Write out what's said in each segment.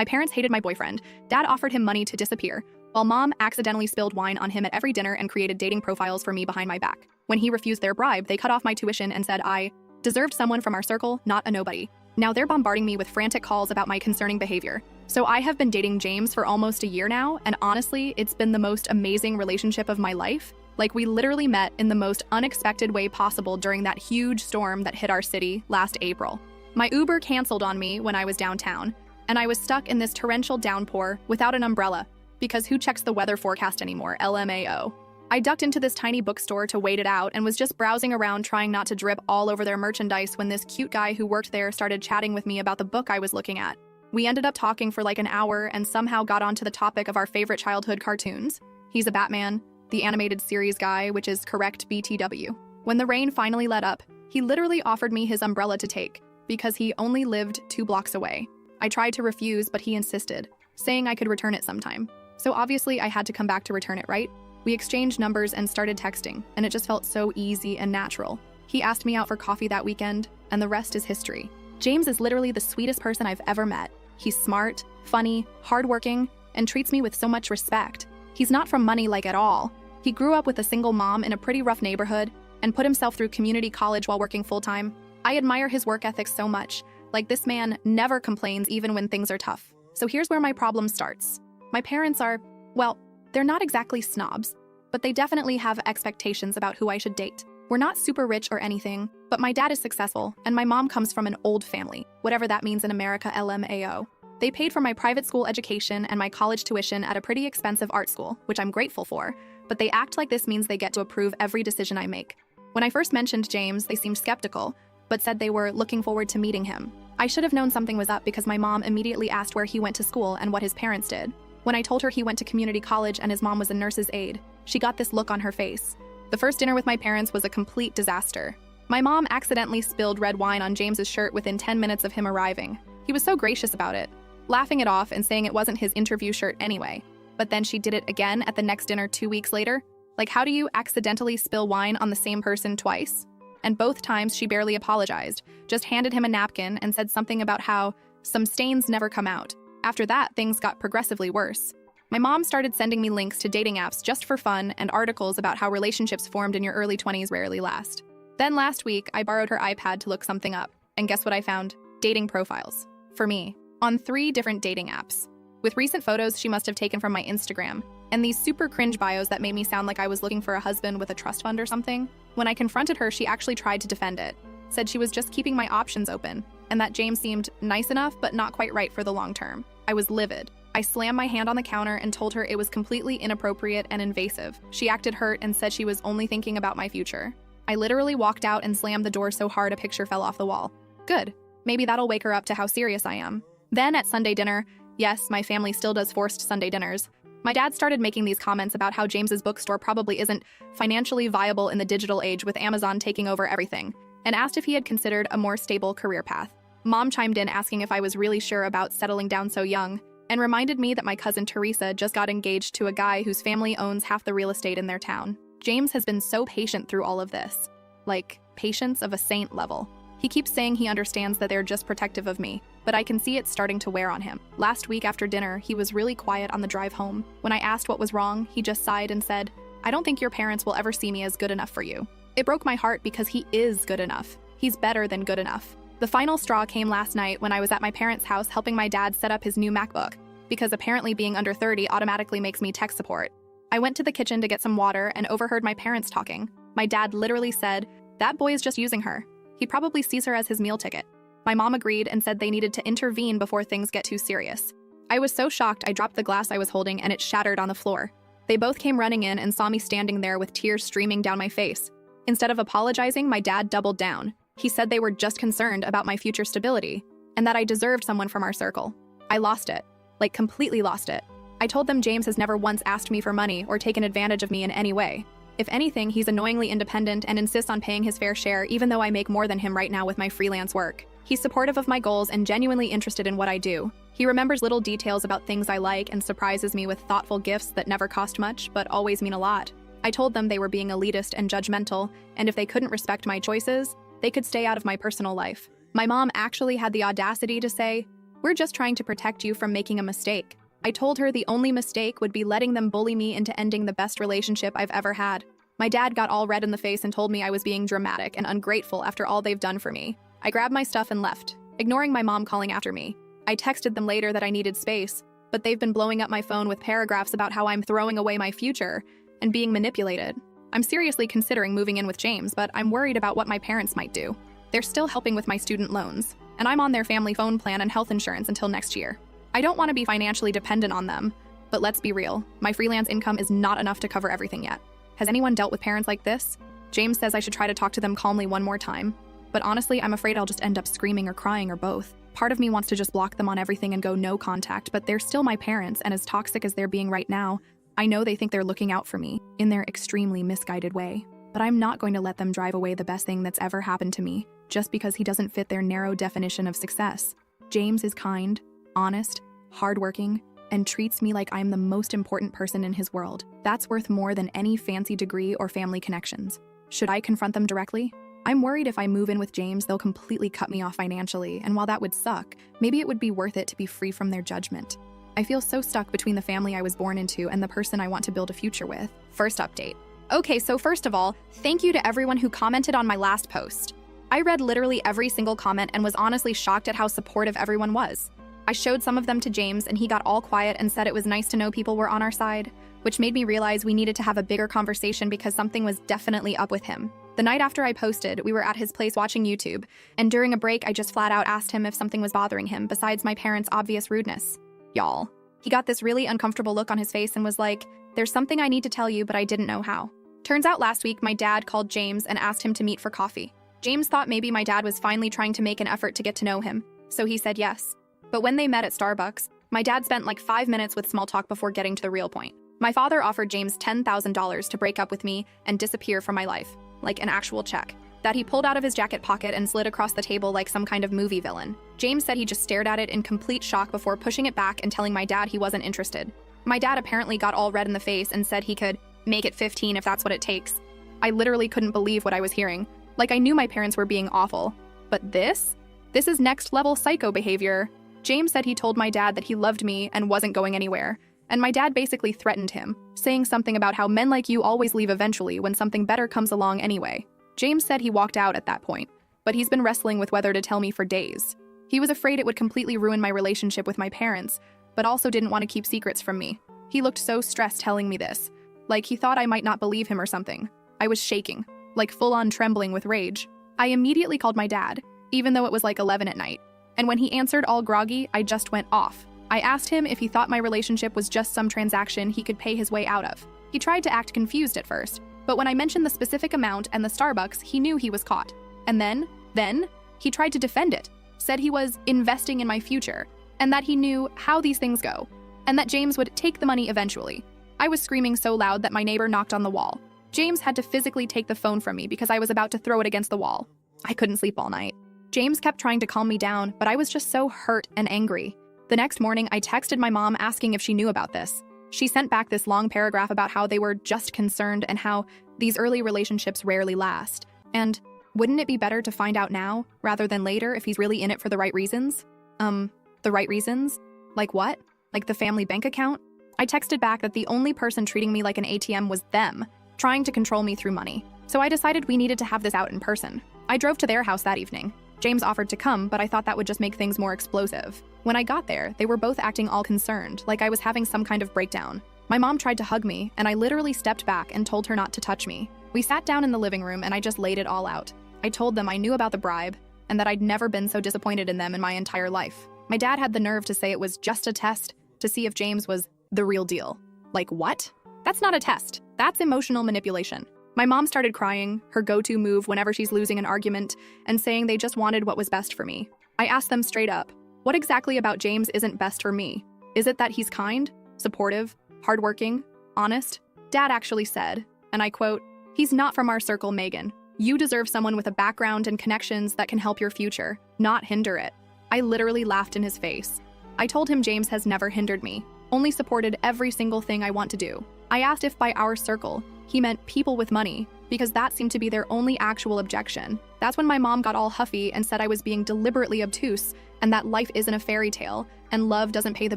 My parents hated my boyfriend. Dad offered him money to disappear, while Mom accidentally spilled wine on him at every dinner and created dating profiles for me behind my back. When he refused their bribe, they cut off my tuition and said I deserved someone from our circle, not a nobody. Now they're bombarding me with frantic calls about my concerning behavior. So I have been dating James for almost a year now, and honestly, it's been the most amazing relationship of my life. Like, we literally met in the most unexpected way possible during that huge storm that hit our city last April. My Uber canceled on me when I was downtown, and I was stuck in this torrential downpour without an umbrella, because who checks the weather forecast anymore, LMAO. I ducked into this tiny bookstore to wait it out and was just browsing around trying not to drip all over their merchandise when this cute guy who worked there started chatting with me about the book I was looking at. We ended up talking for like an hour and somehow got onto the topic of our favorite childhood cartoons. He's a Batman, the animated series guy, which is correct BTW. When the rain finally let up, he literally offered me his umbrella to take because he only lived 2 blocks away. I tried to refuse, but he insisted, saying I could return it sometime. So obviously I had to come back to return it, right? We exchanged numbers and started texting, and it just felt so easy and natural. He asked me out for coffee that weekend, and the rest is history. James is literally the sweetest person I've ever met. He's smart, funny, hardworking, and treats me with so much respect. He's not from money like at all. He grew up with a single mom in a pretty rough neighborhood and put himself through community college while working full-time. I admire his work ethic so much. Like, this man never complains even when things are tough. So here's where my problem starts. My parents are, well, they're not exactly snobs, but they definitely have expectations about who I should date. We're not super rich or anything, but my dad is successful, and my mom comes from an old family, whatever that means in America, LMAO. They paid for my private school education and my college tuition at a pretty expensive art school, which I'm grateful for, but they act like this means they get to approve every decision I make. When I first mentioned James, they seemed skeptical, but said they were looking forward to meeting him. I should have known something was up because my mom immediately asked where he went to school and what his parents did. When I told her he went to community college and his mom was a nurse's aide, she got this look on her face. The first dinner with my parents was a complete disaster. My mom accidentally spilled red wine on James's shirt within 10 minutes of him arriving. He was so gracious about it, laughing it off and saying it wasn't his interview shirt anyway. But then she did it again at the next dinner 2 weeks later. Like, how do you accidentally spill wine on the same person twice? And both times she barely apologized, just handed him a napkin and said something about how some stains never come out. After that, things got progressively worse. My mom started sending me links to dating apps just for fun and articles about how relationships formed in your early 20s rarely last. Then last week, I borrowed her iPad to look something up, and guess what I found? Dating profiles. For me, on 3 different dating apps. With recent photos she must have taken from my Instagram, and these super cringe bios that made me sound like I was looking for a husband with a trust fund or something. When I confronted her, she actually tried to defend it, said she was just keeping my options open, and that James seemed nice enough but not quite right for the long term. I was livid. I slammed my hand on the counter and told her it was completely inappropriate and invasive. She acted hurt and said she was only thinking about my future. I literally walked out and slammed the door so hard a picture fell off the wall. Good. Maybe that'll wake her up to how serious I am. Then at Sunday dinner, yes, my family still does forced Sunday dinners, my dad started making these comments about how James's bookstore probably isn't financially viable in the digital age with Amazon taking over everything, and asked if he had considered a more stable career path. Mom chimed in asking if I was really sure about settling down so young, and reminded me that my cousin Teresa just got engaged to a guy whose family owns half the real estate in their town. James has been so patient through all of this. Like, patience of a saint level. He keeps saying he understands that they're just protective of me, but I can see it starting to wear on him. Last week after dinner, he was really quiet on the drive home. When I asked what was wrong, he just sighed and said, "I don't think your parents will ever see me as good enough for you." It broke my heart because he is good enough. He's better than good enough. The final straw came last night when I was at my parents' house helping my dad set up his new MacBook, because apparently being under 30 automatically makes me tech support. I went to the kitchen to get some water and overheard my parents talking. My dad literally said, "That boy is just using her. He probably sees her as his meal ticket." My mom agreed and said they needed to intervene before things get too serious. I was so shocked I dropped the glass I was holding and it shattered on the floor. They both came running in and saw me standing there with tears streaming down my face. Instead of apologizing, my dad doubled down. He said they were just concerned about my future stability and that I deserved someone from our circle. I lost it. Like, completely lost it. I told them James has never once asked me for money or taken advantage of me in any way. If anything, he's annoyingly independent and insists on paying his fair share even though I make more than him right now with my freelance work. He's supportive of my goals and genuinely interested in what I do. He remembers little details about things I like and surprises me with thoughtful gifts that never cost much but always mean a lot. I told them they were being elitist and judgmental, and if they couldn't respect my choices, they could stay out of my personal life. My mom actually had the audacity to say, We're just trying to protect you from making a mistake. I told her the only mistake would be letting them bully me into ending the best relationship I've ever had. My dad got all red in the face and told me I was being dramatic and ungrateful after all they've done for me. I grabbed my stuff and left, ignoring my mom calling after me. I texted them later that I needed space, but they've been blowing up my phone with paragraphs about how I'm throwing away my future and being manipulated. I'm seriously considering moving in with James, but I'm worried about what my parents might do. They're still helping with my student loans, and I'm on their family phone plan and health insurance until next year. I don't want to be financially dependent on them, but let's be real, my freelance income is not enough to cover everything yet. Has anyone dealt with parents like this? James says I should try to talk to them calmly one more time, but honestly, I'm afraid I'll just end up screaming or crying or both. Part of me wants to just block them on everything and go no contact, but they're still my parents, and as toxic as they're being right now, I know they think they're looking out for me in their extremely misguided way. But I'm not going to let them drive away the best thing that's ever happened to me, just because he doesn't fit their narrow definition of success. James is kind, honest, hardworking, and treats me like I'm the most important person in his world. That's worth more than any fancy degree or family connections. Should I confront them directly? I'm worried if I move in with James, they'll completely cut me off financially, and while that would suck, maybe it would be worth it to be free from their judgment. I feel so stuck between the family I was born into and the person I want to build a future with. First update. Okay, so first of all, thank you to everyone who commented on my last post. I read literally every single comment and was honestly shocked at how supportive everyone was. I showed some of them to James and he got all quiet and said it was nice to know people were on our side, which made me realize we needed to have a bigger conversation because something was definitely up with him. The night after I posted, we were at his place watching YouTube, and during a break I just flat out asked him if something was bothering him besides my parents' obvious rudeness. Y'all. He got this really uncomfortable look on his face and was like, "There's something I need to tell you, but I didn't know how." Turns out last week my dad called James and asked him to meet for coffee. James thought maybe my dad was finally trying to make an effort to get to know him, so he said yes. But when they met at Starbucks, my dad spent like 5 minutes with small talk before getting to the real point. My father offered James $10,000 to break up with me and disappear from my life, like an actual check, that he pulled out of his jacket pocket and slid across the table like some kind of movie villain. James said he just stared at it in complete shock before pushing it back and telling my dad he wasn't interested. My dad apparently got all red in the face and said he could make it 15 if that's what it takes. I literally couldn't believe what I was hearing. Like I knew my parents were being awful. But this? This is next level psycho behavior. James said he told my dad that he loved me and wasn't going anywhere. And my dad basically threatened him, saying something about how men like you always leave eventually when something better comes along anyway. James said he walked out at that point, but he's been wrestling with whether to tell me for days. He was afraid it would completely ruin my relationship with my parents, but also didn't want to keep secrets from me. He looked so stressed telling me this, like he thought I might not believe him or something. I was shaking, like full-on trembling with rage. I immediately called my dad, even though it was like 11 at night. And when he answered all groggy, I just went off. I asked him if he thought my relationship was just some transaction he could pay his way out of. He tried to act confused at first, but when I mentioned the specific amount and the Starbucks, he knew he was caught. And then, he tried to defend it, said he was investing in my future, and that he knew how these things go, and that James would take the money eventually. I was screaming so loud that my neighbor knocked on the wall. James had to physically take the phone from me because I was about to throw it against the wall. I couldn't sleep all night. James kept trying to calm me down, but I was just so hurt and angry. The next morning, I texted my mom asking if she knew about this. She sent back this long paragraph about how they were just concerned and how these early relationships rarely last. And wouldn't it be better to find out now, rather than later, if he's really in it for the right reasons? The right reasons? Like what? Like the family bank account? I texted back that the only person treating me like an ATM was them, trying to control me through money. So I decided we needed to have this out in person. I drove to their house that evening. James offered to come, but I thought that would just make things more explosive. When I got there, they were both acting all concerned, like I was having some kind of breakdown. My mom tried to hug me, and I literally stepped back and told her not to touch me. We sat down in the living room, and I just laid it all out. I told them I knew about the bribe, and that I'd never been so disappointed in them in my entire life. My dad had the nerve to say it was just a test to see if James was the real deal. Like what? That's not a test. That's emotional manipulation. My mom started crying, her go-to move whenever she's losing an argument, and saying they just wanted what was best for me. I asked them straight up, what exactly about James isn't best for me? Is it that he's kind, supportive, hardworking, honest? Dad actually said, and I quote, "He's not from our circle, Megan. You deserve someone with a background and connections that can help your future, not hinder it." I literally laughed in his face. I told him James has never hindered me, only supported every single thing I want to do. I asked if by our circle, he meant people with money, because that seemed to be their only actual objection. That's when my mom got all huffy and said I was being deliberately obtuse and that life isn't a fairy tale and love doesn't pay the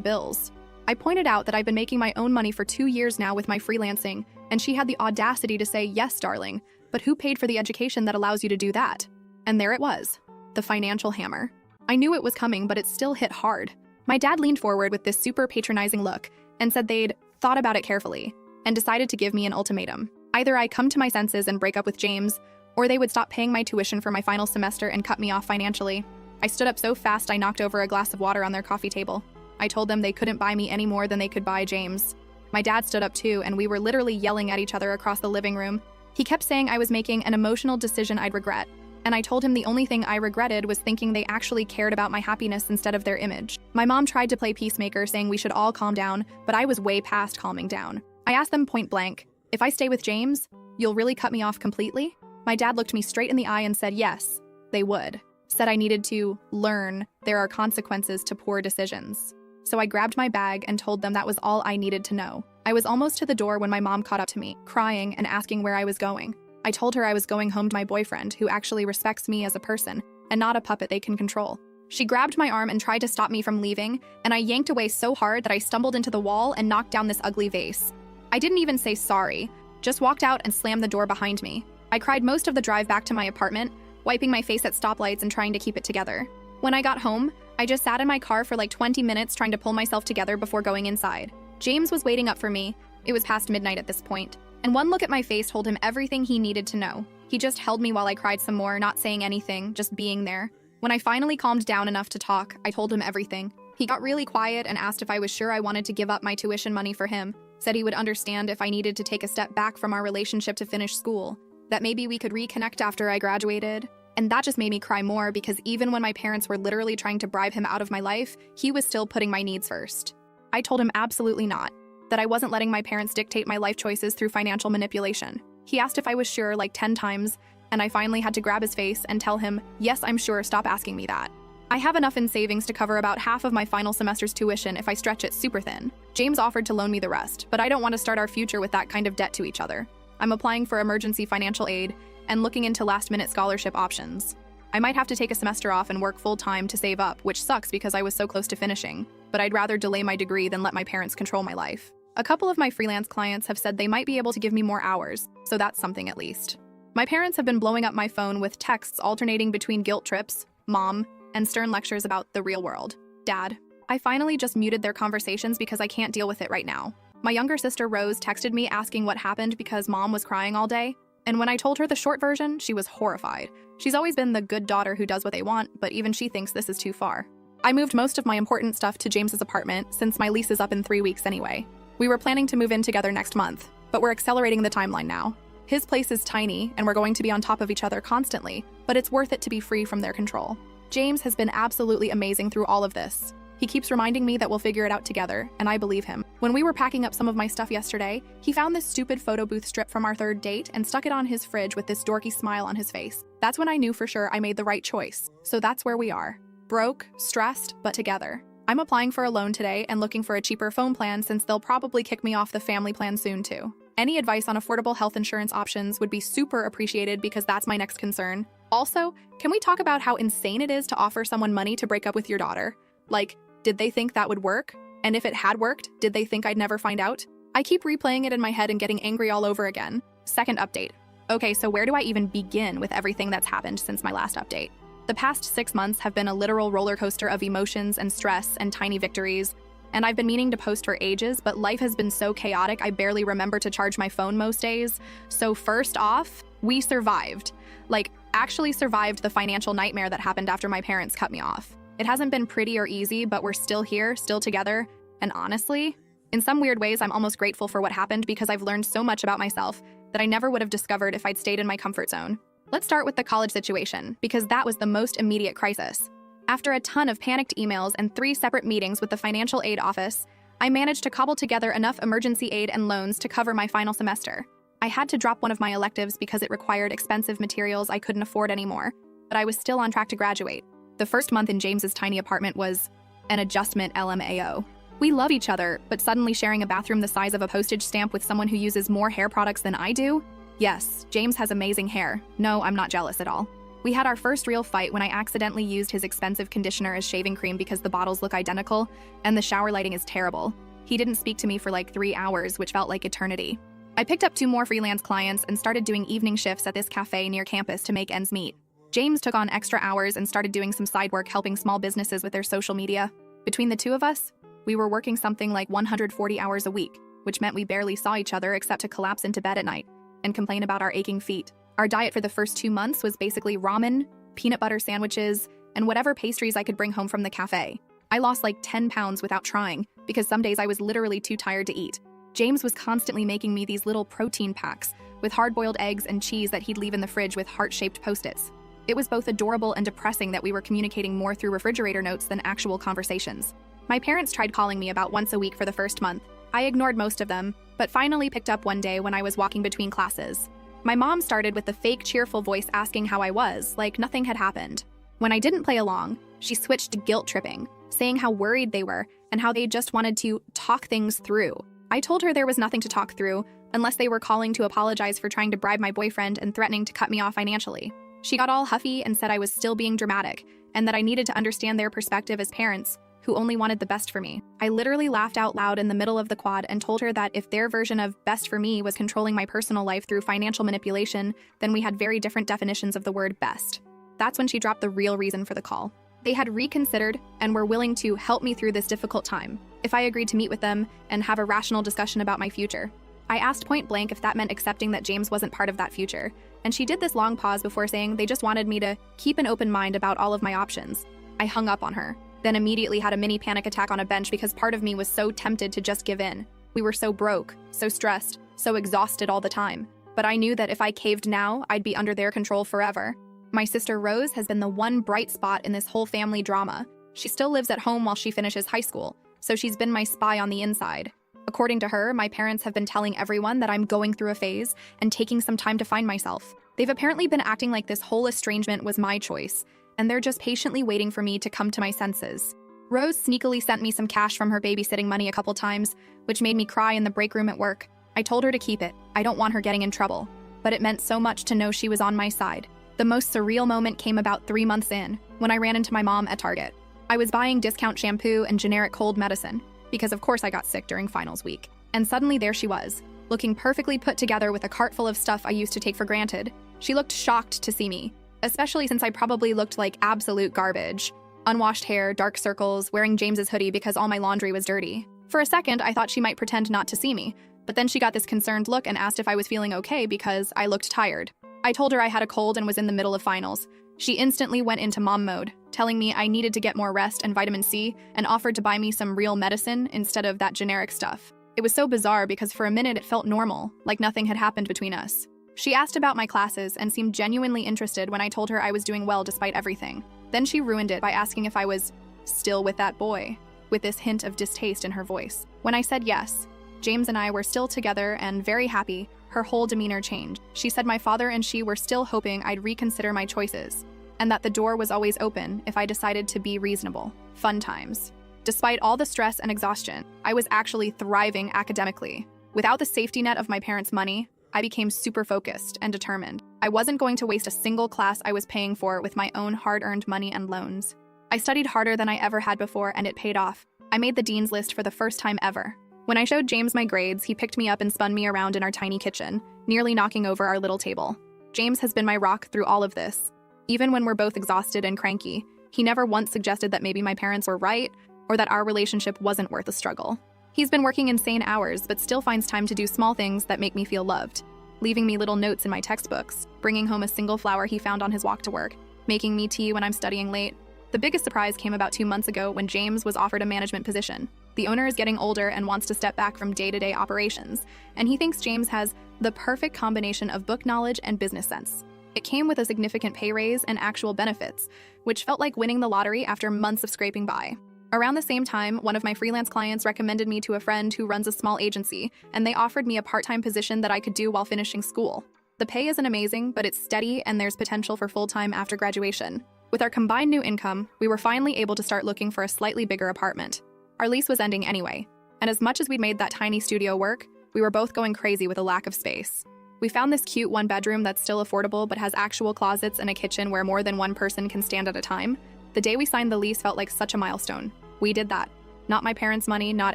bills. I pointed out that I've been making my own money for 2 years now with my freelancing, and she had the audacity to say, "Yes, darling, but who paid for the education that allows you to do that?" And there it was, the financial hammer. I knew it was coming, but it still hit hard. My dad leaned forward with this super patronizing look and said they'd thought about it carefully and decided to give me an ultimatum. Either I come to my senses and break up with James, or they would stop paying my tuition for my final semester and cut me off financially. I stood up so fast I knocked over a glass of water on their coffee table. I told them they couldn't buy me any more than they could buy James. My dad stood up too, and we were literally yelling at each other across the living room. He kept saying I was making an emotional decision I'd regret, and I told him the only thing I regretted was thinking they actually cared about my happiness instead of their image. My mom tried to play peacemaker, saying we should all calm down, but I was way past calming down. I asked them point blank, "If I stay with James, you'll really cut me off completely?" My dad looked me straight in the eye and said yes, they would. Said I needed to learn there are consequences to poor decisions. So I grabbed my bag and told them that was all I needed to know. I was almost to the door when my mom caught up to me, crying and asking where I was going. I told her I was going home to my boyfriend, who actually respects me as a person, and not a puppet they can control. She grabbed my arm and tried to stop me from leaving, and I yanked away so hard that I stumbled into the wall and knocked down this ugly vase. I didn't even say sorry, just walked out and slammed the door behind me. I cried most of the drive back to my apartment, wiping my face at stoplights and trying to keep it together. When I got home, I just sat in my car for like 20 minutes trying to pull myself together before going inside. James was waiting up for me. It was past midnight at this point, and one look at my face told him everything he needed to know. He just held me while I cried some more, not saying anything, just being there. When I finally calmed down enough to talk, I told him everything. He got really quiet and asked if I was sure I wanted to give up my tuition money for him, said he would understand if I needed to take a step back from our relationship to finish school, that maybe we could reconnect after I graduated. And that just made me cry more because even when my parents were literally trying to bribe him out of my life, he was still putting my needs first. I told him absolutely not, that I wasn't letting my parents dictate my life choices through financial manipulation. He asked if I was sure like 10 times, and I finally had to grab his face and tell him, "Yes, I'm sure, stop asking me that." I have enough in savings to cover about half of my final semester's tuition if I stretch it super thin. James offered to loan me the rest, but I don't want to start our future with that kind of debt to each other. I'm applying for emergency financial aid and looking into last-minute scholarship options. I might have to take a semester off and work full-time to save up, which sucks because I was so close to finishing, but I'd rather delay my degree than let my parents control my life. A couple of my freelance clients have said they might be able to give me more hours, so that's something at least. My parents have been blowing up my phone with texts alternating between guilt trips, mom, and stern lectures about the real world. Dad. I finally just muted their conversations because I can't deal with it right now. My younger sister Rose texted me asking what happened because mom was crying all day. And when I told her the short version, she was horrified. She's always been the good daughter who does what they want, but even she thinks this is too far. I moved most of my important stuff to James's apartment since my lease is up in 3 weeks anyway. We were planning to move in together next month, but we're accelerating the timeline now. His place is tiny, and we're going to be on top of each other constantly, but it's worth it to be free from their control. James has been absolutely amazing through all of this. He keeps reminding me that we'll figure it out together, and I believe him. When we were packing up some of my stuff yesterday, he found this stupid photo booth strip from our third date and stuck it on his fridge with this dorky smile on his face. That's when I knew for sure I made the right choice. So that's where we are. Broke, stressed, but together. I'm applying for a loan today and looking for a cheaper phone plan since they'll probably kick me off the family plan soon too. Any advice on affordable health insurance options would be super appreciated because that's my next concern. Also, can we talk about how insane it is to offer someone money to break up with your daughter? Like, did they think that would work? And if it had worked, did they think I'd never find out? I keep replaying it in my head and getting angry all over again. Second update. Okay, so where do I even begin with everything that's happened since my last update? The past 6 months have been a literal roller coaster of emotions and stress and tiny victories, and I've been meaning to post for ages, but life has been so chaotic I barely remember to charge my phone most days. So first off, we survived. Like, actually survived the financial nightmare that happened after my parents cut me off. It hasn't been pretty or easy, but we're still here, still together, and honestly, in some weird ways, I'm almost grateful for what happened because I've learned so much about myself that I never would have discovered if I'd stayed in my comfort zone. Let's start with the college situation, because that was the most immediate crisis. After a ton of panicked emails and 3 separate meetings with the financial aid office, I managed to cobble together enough emergency aid and loans to cover my final semester. I had to drop one of my electives because it required expensive materials I couldn't afford anymore, but I was still on track to graduate. The first month in James's tiny apartment was an adjustment LMAO. We love each other, but suddenly sharing a bathroom the size of a postage stamp with someone who uses more hair products than I do? Yes, James has amazing hair. No, I'm not jealous at all. We had our first real fight when I accidentally used his expensive conditioner as shaving cream because the bottles look identical, and the shower lighting is terrible. He didn't speak to me for like 3 hours, which felt like eternity. I picked up 2 more freelance clients and started doing evening shifts at this cafe near campus to make ends meet. James took on extra hours and started doing some side work helping small businesses with their social media. Between the two of us, we were working something like 140 hours a week, which meant we barely saw each other except to collapse into bed at night and complain about our aching feet. Our diet for the first 2 months was basically ramen, peanut butter sandwiches, and whatever pastries I could bring home from the cafe. I lost like 10 pounds without trying because some days I was literally too tired to eat. James was constantly making me these little protein packs with hard-boiled eggs and cheese that he'd leave in the fridge with heart-shaped Post-its. It was both adorable and depressing that we were communicating more through refrigerator notes than actual conversations. My parents tried calling me about once a week for the first month. I ignored most of them, but finally picked up one day when I was walking between classes. My mom started with the fake cheerful voice asking how I was, like nothing had happened. When I didn't play along, she switched to guilt tripping, saying how worried they were and how they just wanted to talk things through. I told her there was nothing to talk through, unless they were calling to apologize for trying to bribe my boyfriend and threatening to cut me off financially. She got all huffy and said I was still being dramatic, and that I needed to understand their perspective as parents, who only wanted the best for me. I literally laughed out loud in the middle of the quad and told her that if their version of best for me was controlling my personal life through financial manipulation, then we had very different definitions of the word best. That's when she dropped the real reason for the call. They had reconsidered and were willing to help me through this difficult time if I agreed to meet with them and have a rational discussion about my future. I asked point blank if that meant accepting that James wasn't part of that future, and she did this long pause before saying they just wanted me to keep an open mind about all of my options. I hung up on her, then immediately had a mini panic attack on a bench because part of me was so tempted to just give in. We were so broke, so stressed, so exhausted all the time. But I knew that if I caved now, I'd be under their control forever. My sister Rose has been the one bright spot in this whole family drama. She still lives at home while she finishes high school, so she's been my spy on the inside. According to her, my parents have been telling everyone that I'm going through a phase and taking some time to find myself. They've apparently been acting like this whole estrangement was my choice, and they're just patiently waiting for me to come to my senses. Rose sneakily sent me some cash from her babysitting money a couple times, which made me cry in the break room at work. I told her to keep it. I don't want her getting in trouble. But it meant so much to know she was on my side. The most surreal moment came about 3 months in, when I ran into my mom at Target. I was buying discount shampoo and generic cold medicine, because of course I got sick during finals week. And suddenly there she was, looking perfectly put together with a cart full of stuff I used to take for granted. She looked shocked to see me, especially since I probably looked like absolute garbage. Unwashed hair, dark circles, wearing James's hoodie because all my laundry was dirty. For a second, I thought she might pretend not to see me, but then she got this concerned look and asked if I was feeling okay because I looked tired. I told her I had a cold and was in the middle of finals. She instantly went into mom mode, telling me I needed to get more rest and vitamin C, and offered to buy me some real medicine instead of that generic stuff. It was so bizarre because for a minute it felt normal, like nothing had happened between us. She asked about my classes and seemed genuinely interested when I told her I was doing well despite everything. Then she ruined it by asking if I was still with that boy, with this hint of distaste in her voice. When I said yes, James and I were still together and very happy, her whole demeanor changed. She said my father and she were still hoping I'd reconsider my choices, and that the door was always open if I decided to be reasonable. Fun times. Despite all the stress and exhaustion, I was actually thriving academically. Without the safety net of my parents' money, I became super focused and determined. I wasn't going to waste a single class I was paying for with my own hard-earned money and loans. I studied harder than I ever had before, and it paid off. I made the dean's list for the first time ever. When I showed James my grades, he picked me up and spun me around in our tiny kitchen, nearly knocking over our little table. James has been my rock through all of this. Even when we're both exhausted and cranky, he never once suggested that maybe my parents were right, or that our relationship wasn't worth a struggle. He's been working insane hours, but still finds time to do small things that make me feel loved. Leaving me little notes in my textbooks, bringing home a single flower he found on his walk to work, making me tea when I'm studying late. The biggest surprise came about 2 months ago when James was offered a management position. The owner is getting older and wants to step back from day-to-day operations, and he thinks James has the perfect combination of book knowledge and business sense. It came with a significant pay raise and actual benefits, which felt like winning the lottery after months of scraping by. Around the same time, one of my freelance clients recommended me to a friend who runs a small agency, and they offered me a part-time position that I could do while finishing school. The pay isn't amazing, but it's steady and there's potential for full-time after graduation. With our combined new income, we were finally able to start looking for a slightly bigger apartment. Our lease was ending anyway, and as much as we'd made that tiny studio work, we were both going crazy with a lack of space. We found this cute one-bedroom that's still affordable but has actual closets and a kitchen where more than one person can stand at a time. The day we signed the lease felt like such a milestone. We did that. Not my parents' money, not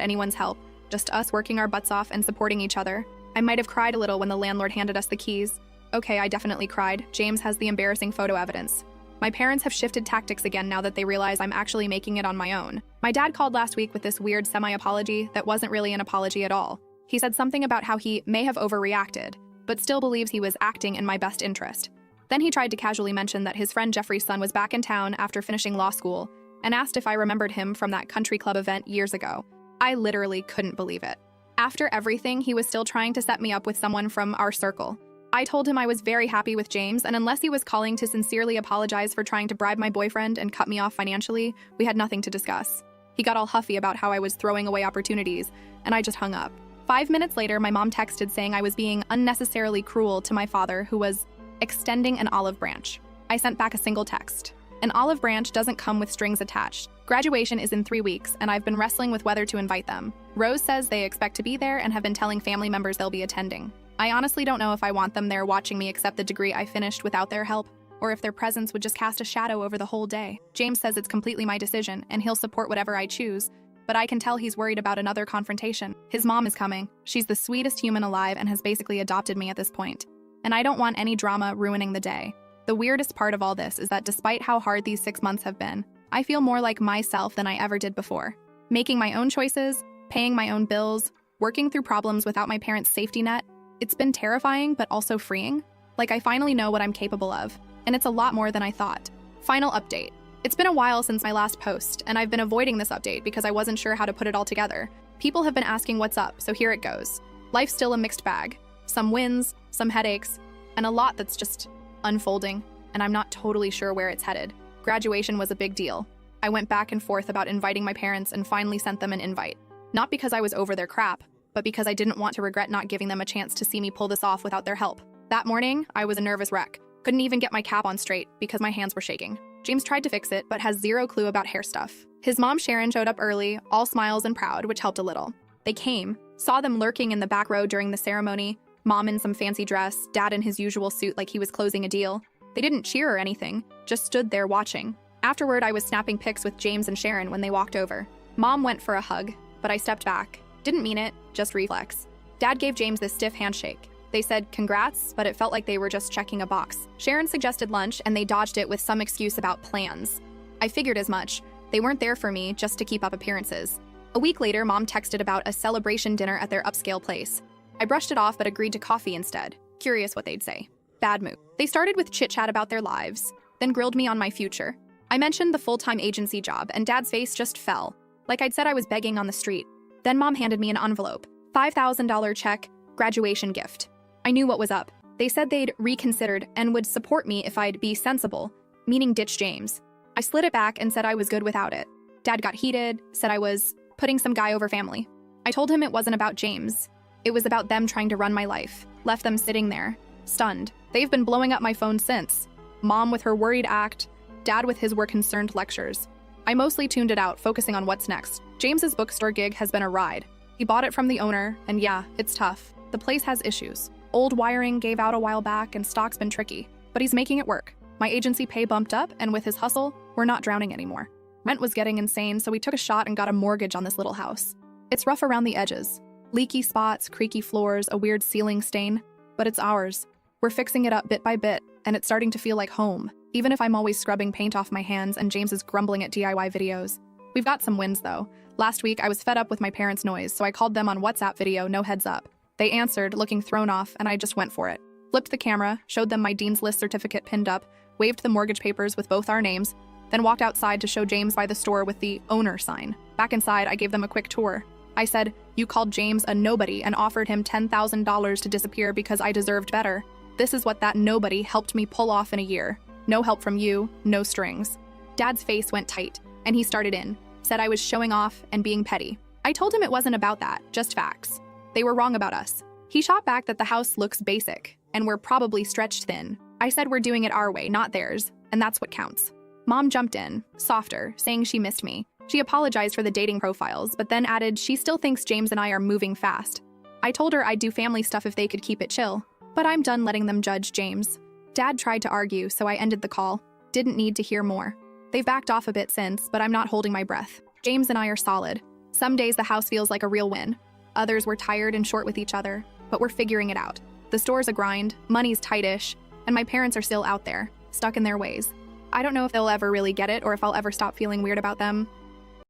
anyone's help. Just us working our butts off and supporting each other. I might have cried a little when the landlord handed us the keys. Okay, I definitely cried. James has the embarrassing photo evidence. My parents have shifted tactics again now that they realize I'm actually making it on my own. My dad called last week with this weird semi-apology that wasn't really an apology at all. He said something about how he may have overreacted, but still believes he was acting in my best interest. Then he tried to casually mention that his friend Jeffrey's son was back in town after finishing law school and asked if I remembered him from that country club event years ago. I literally couldn't believe it. After everything, he was still trying to set me up with someone from our circle. I told him I was very happy with James, and unless he was calling to sincerely apologize for trying to bribe my boyfriend and cut me off financially, we had nothing to discuss. He got all huffy about how I was throwing away opportunities, and I just hung up. 5 minutes later, my mom texted saying I was being unnecessarily cruel to my father, who was extending an olive branch. I sent back a single text. An olive branch doesn't come with strings attached. Graduation is in 3 weeks, and I've been wrestling with whether to invite them. Rose says they expect to be there and have been telling family members they'll be attending. I honestly don't know if I want them there watching me accept the degree I finished without their help, or if their presence would just cast a shadow over the whole day. James says it's completely my decision, and he'll support whatever I choose, but I can tell he's worried about another confrontation. His mom is coming. She's the sweetest human alive and has basically adopted me at this point. And I don't want any drama ruining the day. The weirdest part of all this is that despite how hard these 6 months have been, I feel more like myself than I ever did before. Making my own choices, paying my own bills, working through problems without my parents' safety net. It's been terrifying, but also freeing. Like I finally know what I'm capable of, and it's a lot more than I thought. Final update. It's been a while since my last post, and I've been avoiding this update because I wasn't sure how to put it all together. People have been asking what's up, so here it goes. Life's still a mixed bag. Some wins, some headaches, and a lot that's just unfolding, and I'm not totally sure where it's headed. Graduation was a big deal. I went back and forth about inviting my parents and finally sent them an invite. Not because I was over their crap, but because I didn't want to regret not giving them a chance to see me pull this off without their help. That morning, I was a nervous wreck. Couldn't even get my cap on straight because my hands were shaking. James tried to fix it, but has zero clue about hair stuff. His mom Sharon showed up early, all smiles and proud, which helped a little. They came, saw them lurking in the back row during the ceremony, mom in some fancy dress, dad in his usual suit like he was closing a deal. They didn't cheer or anything, just stood there watching. Afterward, I was snapping pics with James and Sharon when they walked over. Mom went for a hug, but I stepped back. Didn't mean it, just reflex. Dad gave James this stiff handshake. They said congrats, but it felt like they were just checking a box. Sharon suggested lunch, and they dodged it with some excuse about plans. I figured as much. They weren't there for me just to keep up appearances. A week later, Mom texted about a celebration dinner at their upscale place. I brushed it off but agreed to coffee instead. Curious what they'd say. Bad mood. They started with chit-chat about their lives, then grilled me on my future. I mentioned the full-time agency job, and Dad's face just fell, like I'd said I was begging on the street. Then Mom handed me an envelope. $5,000 check, graduation gift. I knew what was up. They said they'd reconsidered and would support me if I'd be sensible, meaning ditch James. I slid it back and said I was good without it. Dad got heated, said I was putting some guy over family. I told him it wasn't about James. It was about them trying to run my life. Left them sitting there, stunned. They've been blowing up my phone since. Mom with her worried act, Dad with his we're-concerned lectures. I mostly tuned it out, focusing on what's next. James's bookstore gig has been a ride. He bought it from the owner, and yeah, it's tough. The place has issues. Old wiring gave out a while back, and stock's been tricky. But he's making it work. My agency pay bumped up, and with his hustle, we're not drowning anymore. Rent was getting insane, so we took a shot and got a mortgage on this little house. It's rough around the edges. Leaky spots, creaky floors, a weird ceiling stain. But it's ours. We're fixing it up bit by bit, and it's starting to feel like home, even if I'm always scrubbing paint off my hands and James is grumbling at DIY videos. We've got some wins, though. Last week, I was fed up with my parents' noise, so I called them on WhatsApp video, no heads up. They answered, looking thrown off, and I just went for it. Flipped the camera, showed them my Dean's List certificate pinned up, waved the mortgage papers with both our names, then walked outside to show James by the store with the owner sign. Back inside, I gave them a quick tour. I said, "You called James a nobody and offered him $10,000 to disappear because I deserved better. This is what that nobody helped me pull off in a year. No help from you, no strings." Dad's face went tight, and he started in, said I was showing off and being petty. I told him it wasn't about that, just facts. They were wrong about us. He shot back that the house looks basic, and we're probably stretched thin. I said we're doing it our way, not theirs, and that's what counts. Mom jumped in, softer, saying she missed me. She apologized for the dating profiles, but then added she still thinks James and I are moving fast. I told her I'd do family stuff if they could keep it chill. But I'm done letting them judge James. Dad tried to argue, so I ended the call. Didn't need to hear more. They've backed off a bit since, but I'm not holding my breath. James and I are solid. Some days the house feels like a real win. Others we're tired and short with each other, but we're figuring it out. The store's a grind, money's tightish, and my parents are still out there, stuck in their ways. I don't know if they'll ever really get it or if I'll ever stop feeling weird about them,